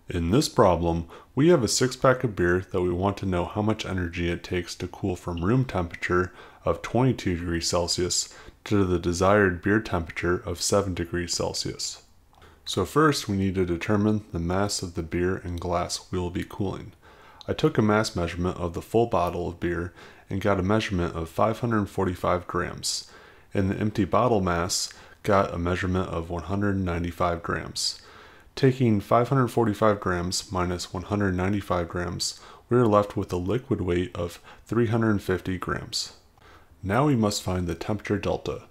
In this problem, we have a 6-pack of beer that we want to know how much energy it takes to cool from room temperature of 22 degrees Celsius to the desired beer temperature of 7 degrees Celsius. So first we need to determine the mass of the beer and glass we will be cooling. I took a mass measurement of the full bottle of beer and got a measurement of 545 grams, and the empty bottle mass got a measurement of 195 grams. Taking 545 grams minus 195 grams, we are left with a liquid weight of 350 grams. Now we must find the temperature delta.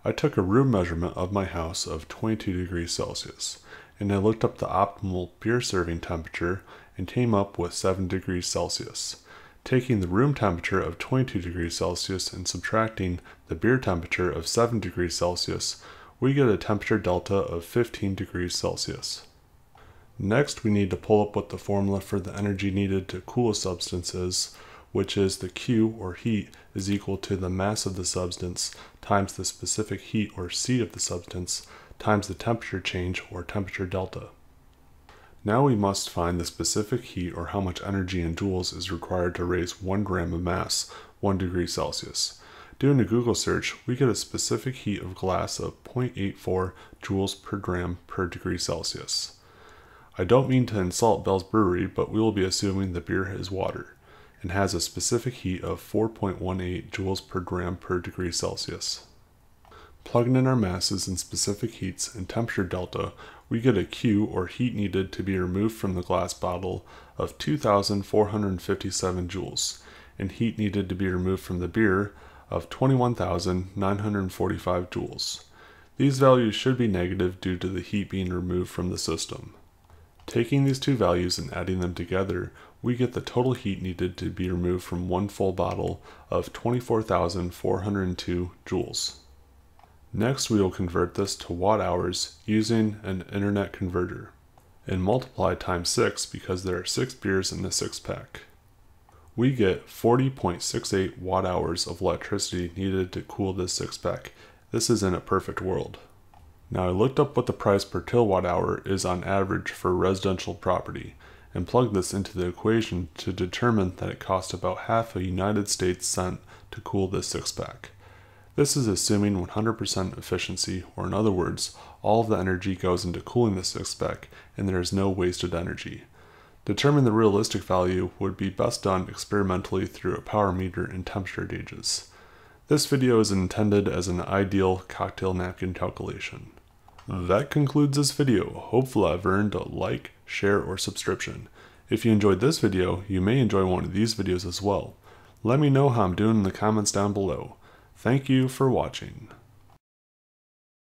I took a room measurement of my house of 22 degrees Celsius, and I looked up the optimal beer serving temperature and came up with 7 degrees Celsius. Taking the room temperature of 22 degrees Celsius and subtracting the beer temperature of 7 degrees Celsius, we get a temperature delta of 15 degrees Celsius. Next, we need to pull up what the formula for the energy needed to cool a substance is, which is the Q, or heat, is equal to the mass of the substance times the specific heat, or C, of the substance times the temperature change, or temperature delta. Now we must find the specific heat, or how much energy in joules is required to raise 1 gram of mass 1 degree Celsius. Doing a Google search, we get a specific heat of glass of 0.84 joules per gram per degree Celsius. I don't mean to insult Bell's Brewery, but we will be assuming the beer is water and has a specific heat of 4.18 joules per gram per degree Celsius. Plugging in our masses and specific heats and temperature delta, we get a Q, or heat needed to be removed from the glass bottle, of 2,457 joules, and heat needed to be removed from the beer of 21,945 joules. These values should be negative due to the heat being removed from the system. Taking these two values and adding them together, we get the total heat needed to be removed from one full bottle of 24,402 joules. Next, we will convert this to watt hours using an internet converter and multiply times 6 because there are 6 beers in the 6-pack. We get 40.68 watt hours of electricity needed to cool this 6-pack. This is in a perfect world. Now I looked up what the price per kilowatt hour is on average for residential property and plugged this into the equation to determine that it costs about half a United States cent to cool this 6-pack. This is assuming 100% efficiency, or in other words, all of the energy goes into cooling the 6-pack and there is no wasted energy. Determining the realistic value would be best done experimentally through a power meter and temperature gauges. This video is intended as an ideal cocktail napkin calculation. That concludes this video. Hopefully I've earned a like, share, or subscription. If you enjoyed this video, you may enjoy one of these videos as well. Let me know how I'm doing in the comments down below. Thank you for watching.